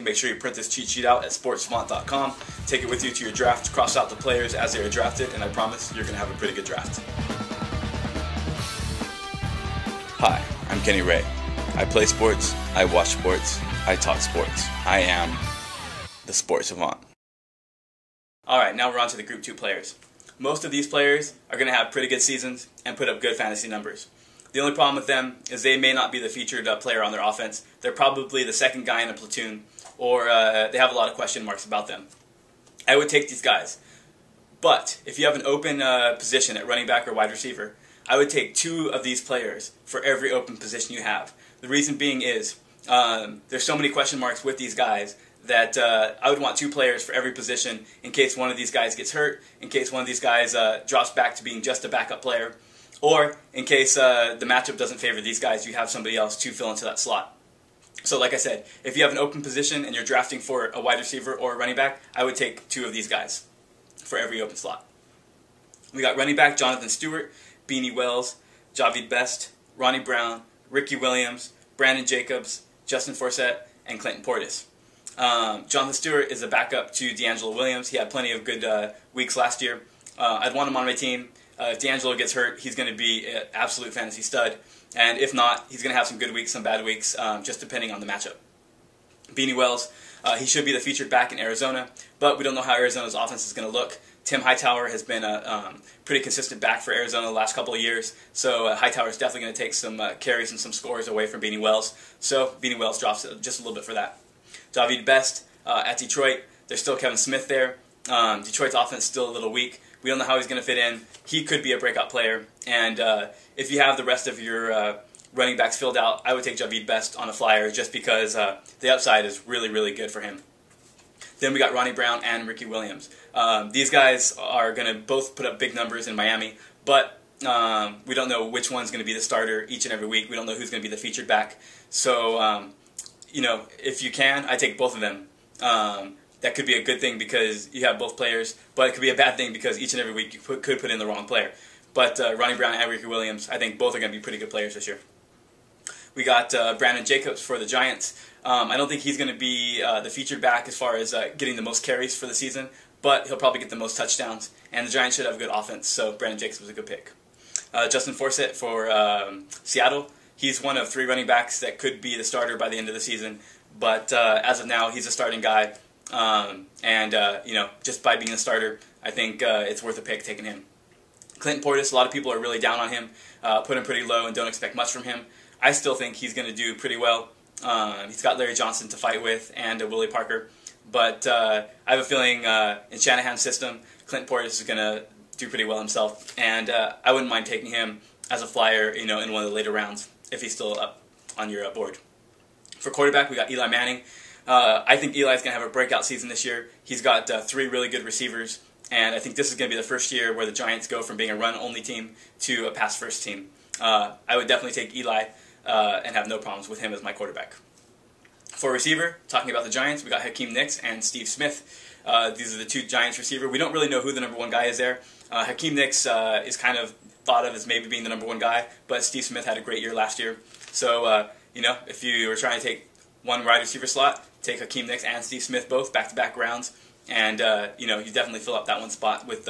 Make sure you print this cheat sheet out at sportsavant.com. Take it with you to your draft, cross out the players as they are drafted, and I promise you're going to have a pretty good draft. Hi, I'm Kenny Ray. I play sports, I watch sports, I talk sports. I am the Sports Savant. Alright, now we're on to the Group 2 players. Most of these players are going to have pretty good seasons and put up good fantasy numbers. The only problem with them is they may not be the featured player on their offense. They're probably the second guy in a platoon, or they have a lot of question marks about them. I would take these guys. But if you have an open position at running back or wide receiver, I would take 2 of these players for every open position you have. The reason being is there's so many question marks with these guys that I would want 2 players for every position in case one of these guys gets hurt, in case one of these guys drops back to being just a backup player, or in case the matchup doesn't favor these guys, you have somebody else to fill into that slot. So like I said, if you have an open position and you're drafting for a wide receiver or a running back, I would take 2 of these guys for every open slot. We got running back Jonathan Stewart, Beanie Wells, Javid Best, Ronnie Brown, Ricky Williams, Brandon Jacobs, Justin Forsett, and Clinton Portis. Jonathan Stewart is a backup to D'Angelo Williams. He had plenty of good weeks last year. I'd want him on my team. If D'Angelo gets hurt, he's going to be an absolute fantasy stud. And if not, he's going to have some good weeks, some bad weeks, just depending on the matchup. Beanie Wells, he should be the featured back in Arizona, but we don't know how Arizona's offense is going to look. Tim Hightower has been a pretty consistent back for Arizona the last couple of years, so Hightower is definitely going to take some carries and some scores away from Beanie Wells. So Beanie Wells drops just a little bit for that. Javid Best at Detroit. There's still Kevin Smith there. Detroit's offense is still a little weak. We don't know how he's going to fit in. He could be a breakout player. And if you have the rest of your running backs filled out, I would take Javid Best on a flyer just because the upside is really, really good for him. Then we got Ronnie Brown and Ricky Williams. These guys are going to both put up big numbers in Miami, but we don't know which one's going to be the starter each and every week. We don't know who's going to be the featured back. So, you know, if you can, I take both of them. That could be a good thing because you have both players, but it could be a bad thing because each and every week you could put in the wrong player. But Ronnie Brown and Ricky Williams, I think both are going to be pretty good players this year. We got Brandon Jacobs for the Giants. I don't think he's going to be the featured back as far as getting the most carries for the season, but he'll probably get the most touchdowns, and the Giants should have a good offense, so Brandon Jacobs was a good pick. Justin Forsett for Seattle. He's one of 3 running backs that could be the starter by the end of the season, but as of now, he's a starting guy, you know, just by being a starter, I think it's worth a pick taking him. Clinton Portis, a lot of people are really down on him, put him pretty low and don't expect much from him. I still think he's going to do pretty well. He's got Larry Johnson to fight with and Willie Parker, but I have a feeling in Shanahan's system, Clinton Portis is going to do pretty well himself, and I wouldn't mind taking him as a flyer, you know, in one of the later rounds if he's still up on your board. For quarterback, we got Eli Manning. I think Eli's going to have a breakout season this year. He's got 3 really good receivers, and I think this is going to be the first year where the Giants go from being a run-only team to a pass-first team. I would definitely take Eli and have no problems with him as my quarterback. For receiver, talking about the Giants, we got Hakeem Nicks and Steve Smith. These are the 2 Giants receiver. We don't really know who the number 1 guy is there. Hakeem Nicks is kind of thought of as maybe being the number 1 guy, but Steve Smith had a great year last year. So, you know, if you were trying to take one wide receiver slot, take Hakeem Nicks and Steve Smith both back-to-back rounds, and you know, you definitely fill up that one spot with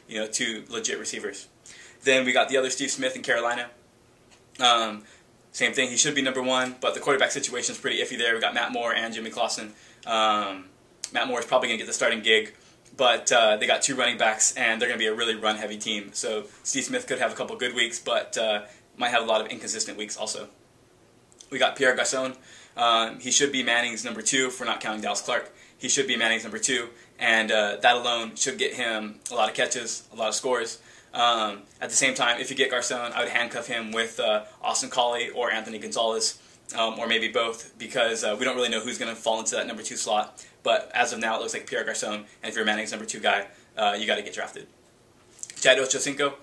you know, 2 legit receivers. Then we got the other Steve Smith in Carolina. Same thing, he should be number 1, but the quarterback situation is pretty iffy there. We got Matt Moore and Jimmy Clausen. Matt Moore is probably going to get the starting gig, but they got 2 running backs, and they're going to be a really run-heavy team. So Steve Smith could have a couple good weeks, but might have a lot of inconsistent weeks also. We got Pierre Garçon. He should be Manning's number 2, if we're not counting Dallas Clark. He should be Manning's number 2, and that alone should get him a lot of catches, a lot of scores. At the same time, if you get Garçon, I would handcuff him with Austin Collie or Anthony Gonzalez, or maybe both, because we don't really know who's going to fall into that number 2 slot. But as of now, it looks like Pierre Garçon, and if you're Manning's number 2 guy, you got to get drafted. Chad Ochocinco,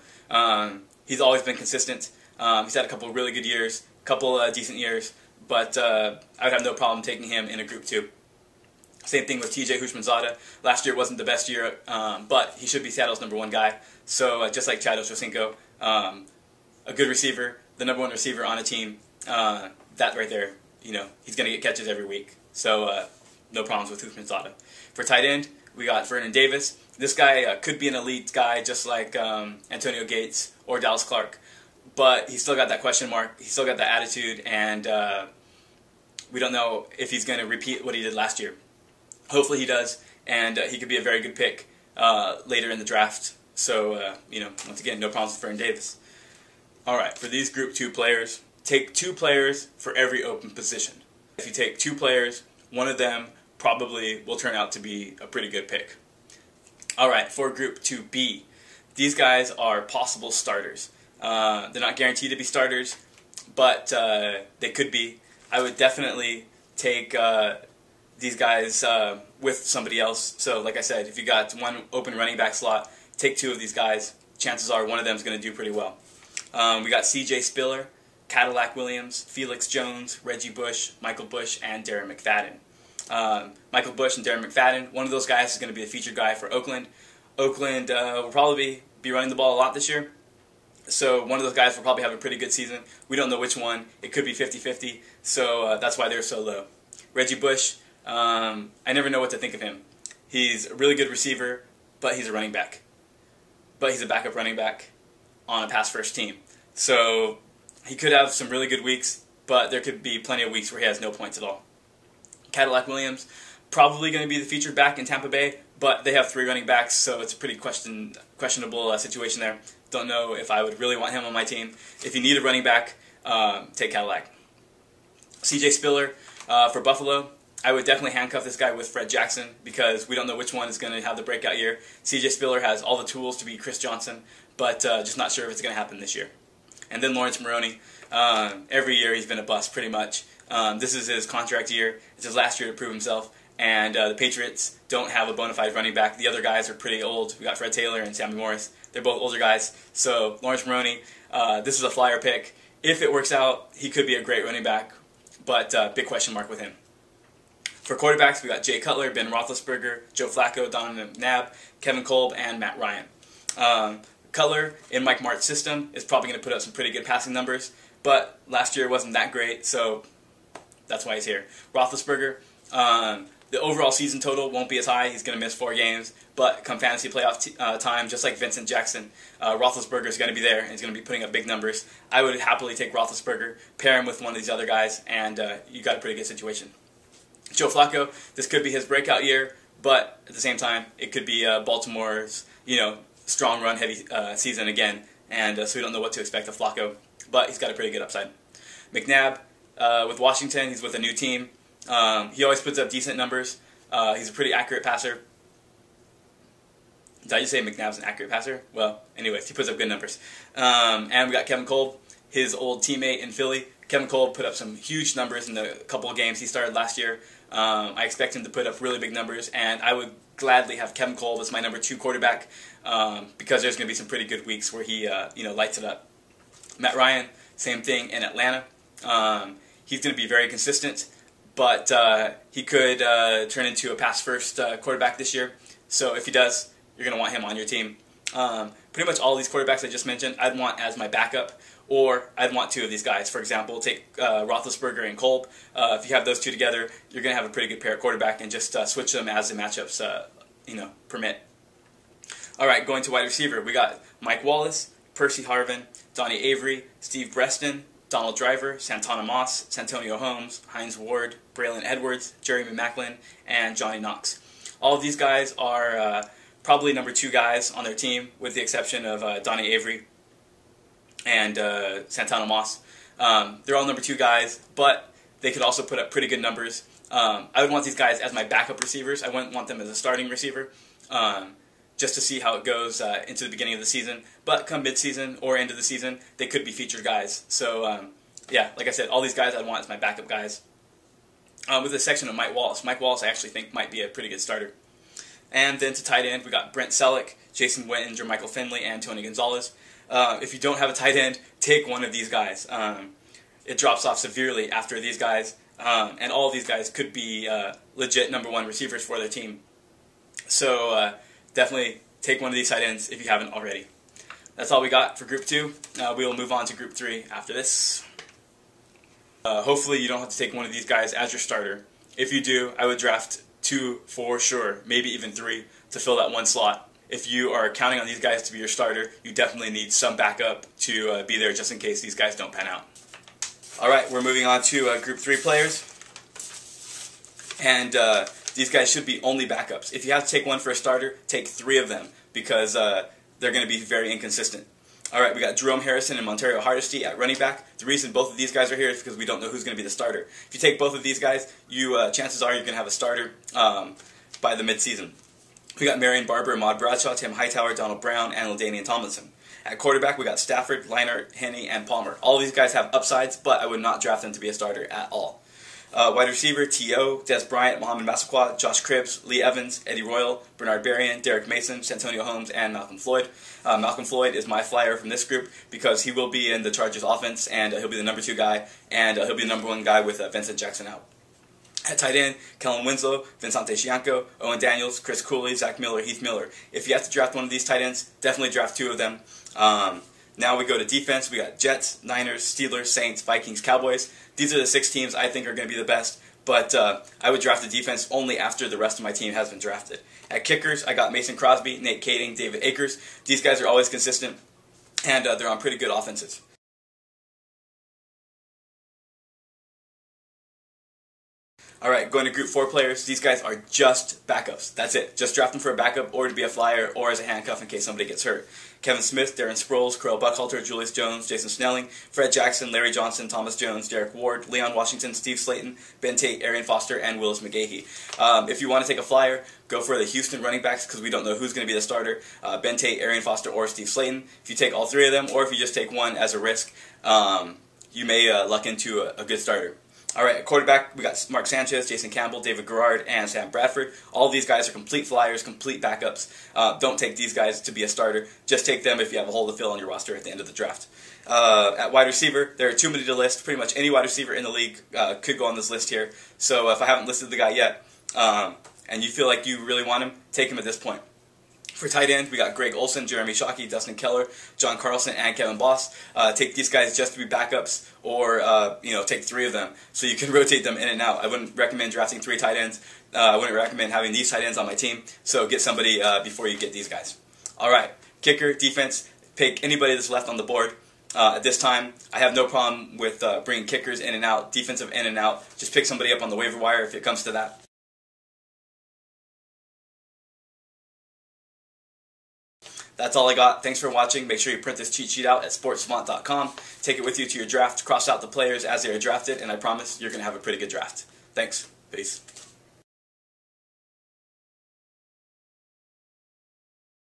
he's always been consistent. He's had a couple really good years, a couple decent years, but I would have no problem taking him in a group 2. Same thing with TJ Houshmandzadeh. Last year wasn't the best year, but he should be Seattle's number 1 guy. So just like Chad Ochocinco, a good receiver, the number 1 receiver on a team, that right there, you know, he's going to get catches every week. So no problems with Houshmandzadeh. For tight end, we got Vernon Davis. This guy could be an elite guy just like Antonio Gates or Dallas Clark, but he's still got that question mark. He's still got that attitude, and we don't know if he's going to repeat what he did last year. Hopefully he does, and he could be a very good pick later in the draft. So, once again, no problems with Vernon Davis. All right, for these Group 2 players, take 2 players for every open position. If you take 2 players, one of them probably will turn out to be a pretty good pick. All right, for Group 2B, these guys are possible starters. They're not guaranteed to be starters, but they could be. I would definitely take these guys with somebody else. So, like I said, if you got one open running back slot, take 2 of these guys. Chances are one of them is going to do pretty well. We got C.J. Spiller, Cadillac Williams, Felix Jones, Reggie Bush, Michael Bush, and Darren McFadden. Michael Bush and Darren McFadden, one of those guys is going to be the featured guy for Oakland. Oakland will probably be running the ball a lot this year, so one of those guys will probably have a pretty good season. We don't know which one. It could be 50-50, so that's why they're so low. Reggie Bush, I never know what to think of him. He's a really good receiver, but he's a running back. But he's a backup running back on a pass-first team. So he could have some really good weeks, but there could be plenty of weeks where he has no points at all. Cadillac Williams, probably going to be the featured back in Tampa Bay, but they have 3 running backs, so it's a pretty questionable situation there. Don't know if I would really want him on my team. If you need a running back, take Cadillac. C.J. Spiller for Buffalo, I would definitely handcuff this guy with Fred Jackson because we don't know which one is going to have the breakout year. C.J. Spiller has all the tools to be Chris Johnson, but just not sure if it's going to happen this year. And then Lawrence Maroney. Every year he's been a bust, pretty much. This is his contract year. It's his last year to prove himself. And the Patriots don't have a bona fide running back. The other guys are pretty old. We got Fred Taylor and Sammy Morris. They're both older guys. So Lawrence Maroney, this is a flyer pick. If it works out, he could be a great running back, but big question mark with him. For quarterbacks, we got Jay Cutler, Ben Roethlisberger, Joe Flacco, Donovan McNabb, Kevin Kolb, and Matt Ryan. Cutler, in Mike Martz's system, is probably going to put up some pretty good passing numbers, but last year wasn't that great, so that's why he's here. Roethlisberger, the overall season total won't be as high. He's going to miss 4 games, but come fantasy playoff time, just like Vincent Jackson, Roethlisberger is going to be there, and he's going to be putting up big numbers. I would happily take Roethlisberger, pair him with one of these other guys, and you got a pretty good situation. Joe Flacco, this could be his breakout year, but at the same time, it could be Baltimore's, strong run-heavy season again, and so we don't know what to expect of Flacco, but he's got a pretty good upside. McNabb, with Washington, he's with a new team. He always puts up decent numbers. He's a pretty accurate passer. Did I just say McNabb's an accurate passer? Well, anyways, he puts up good numbers. And we got Kevin Kolb, his old teammate in Philly. Kevin Kolb put up some huge numbers in the couple of games he started last year. I expect him to put up really big numbers, and I would gladly have Kevin Kolb as my number 2 quarterback because there's going to be some pretty good weeks where he lights it up. Matt Ryan, same thing in Atlanta. He's going to be very consistent, but he could turn into a pass-first quarterback this year. So if he does, you're going to want him on your team. Pretty much all these quarterbacks I just mentioned, I'd want as my backup, or I'd want 2 of these guys. For example, take Roethlisberger and Kolb. If you have those 2 together, you're going to have a pretty good pair of quarterback, and just switch them as the matchups permit. All right, going to wide receiver, we got Mike Wallace, Percy Harvin, Donnie Avery, Steve Breston, Donald Driver, Santana Moss, Santonio Holmes, Hines Ward, Braylon Edwards, Jeremy Maclin, and Johnny Knox. All of these guys are probably number 2 guys on their team, with the exception of Donnie Avery and Santana Moss. They're all number 2 guys, but they could also put up pretty good numbers. I would want these guys as my backup receivers. I wouldn't want them as a starting receiver, just to see how it goes into the beginning of the season. But come mid-season or end of the season, they could be featured guys. So, yeah, like I said, all these guys I'd want as my backup guys. With the section of Mike Wallace. Mike Wallace I actually think might be a pretty good starter. And then to tight end, we got Brent Selleck, Jason Witten, Jermichael Finley, and Tony Gonzalez. If you don't have a tight end, take one of these guys. It drops off severely after these guys, and all of these guys could be legit number 1 receivers for their team. So definitely take one of these tight ends if you haven't already. That's all we got for Group 2. We will move on to Group 3 after this. Hopefully you don't have to take one of these guys as your starter. If you do, I would draft 2 for sure, maybe even 3 to fill that one slot. If you are counting on these guys to be your starter, you definitely need some backup to be there just in case these guys don't pan out. Alright, we're moving on to Group 3 players. And these guys should be only backups. If you have to take one for a starter, take 3 of them because they're going to be very inconsistent. Alright, we got Jerome Harrison and Montario Hardesty at running back. The reason both of these guys are here is because we don't know who's going to be the starter. If you take both of these guys, chances are you're going to have a starter by the midseason. We got Marion Barber, Ahmad Bradshaw, Tim Hightower, Donald Brown, and LaDainian Tomlinson. At quarterback, we got Stafford, Leinart, Henne, and Palmer. All of these guys have upsides, but I would not draft them to be a starter at all. Wide receiver, T.O., Des Bryant, Mohamed Massaquoi, Josh Cribbs, Lee Evans, Eddie Royal, Bernard Berrien, Derek Mason, Santonio Holmes, and Malcolm Floyd. Malcolm Floyd is my flyer from this group because he will be in the Chargers offense, and he'll be the number 2 guy, and he'll be the number 1 guy with Vincent Jackson out. At tight end, Kellen Winslow, Vincente Scianco, Owen Daniels, Chris Cooley, Zach Miller, Heath Miller. If you have to draft one of these tight ends, definitely draft 2 of them. Now we go to defense. We got Jets, Niners, Steelers, Saints, Vikings, Cowboys. These are the 6 teams I think are going to be the best, but I would draft the defense only after the rest of my team has been drafted. At kickers, I got Mason Crosby, Nate Kading, David Akers. These guys are always consistent, and they're on pretty good offenses. Alright, going to Group 4 players. These guys are just backups. That's it. Just draft them for a backup or to be a flyer or as a handcuff in case somebody gets hurt. Kevin Smith, Darren Sproles, Correll Buckhalter, Julius Jones, Jason Snelling, Fred Jackson, Larry Johnson, Thomas Jones, Derek Ward, Leon Washington, Steve Slayton, Ben Tate, Arian Foster, and Willis McGahee. If you want to take a flyer, go for the Houston running backs because we don't know who's going to be the starter. Ben Tate, Arian Foster, or Steve Slayton. If you take all 3 of them, or if you just take one as a risk, you may luck into a good starter. Alright, at quarterback, we got Mark Sanchez, Jason Campbell, David Garrard, and Sam Bradford. All of these guys are complete flyers, complete backups. Don't take these guys to be a starter. Just take them if you have a hole to fill on your roster at the end of the draft. At wide receiver, there are too many to list. Pretty much any wide receiver in the league could go on this list here. So if I haven't listed the guy yet, and you feel like you really want him, take him at this point. For tight end, we got Greg Olsen, Jeremy Shockey, Dustin Keller, John Carlson, and Kevin Boss. Take these guys just to be backups, or take 3 of them so you can rotate them in and out. I wouldn't recommend drafting 3 tight ends. I wouldn't recommend having these tight ends on my team. So get somebody before you get these guys. All right, kicker, defense. Pick anybody that's left on the board. At this time, I have no problem with bringing kickers in and out, defensive in and out. Just pick somebody up on the waiver wire if it comes to that. That's all I got. Thanks for watching. Make sure you print this cheat sheet out at sportsavant.com. Take it with you to your draft. Cross out the players as they are drafted, and I promise you're going to have a pretty good draft. Thanks. Peace.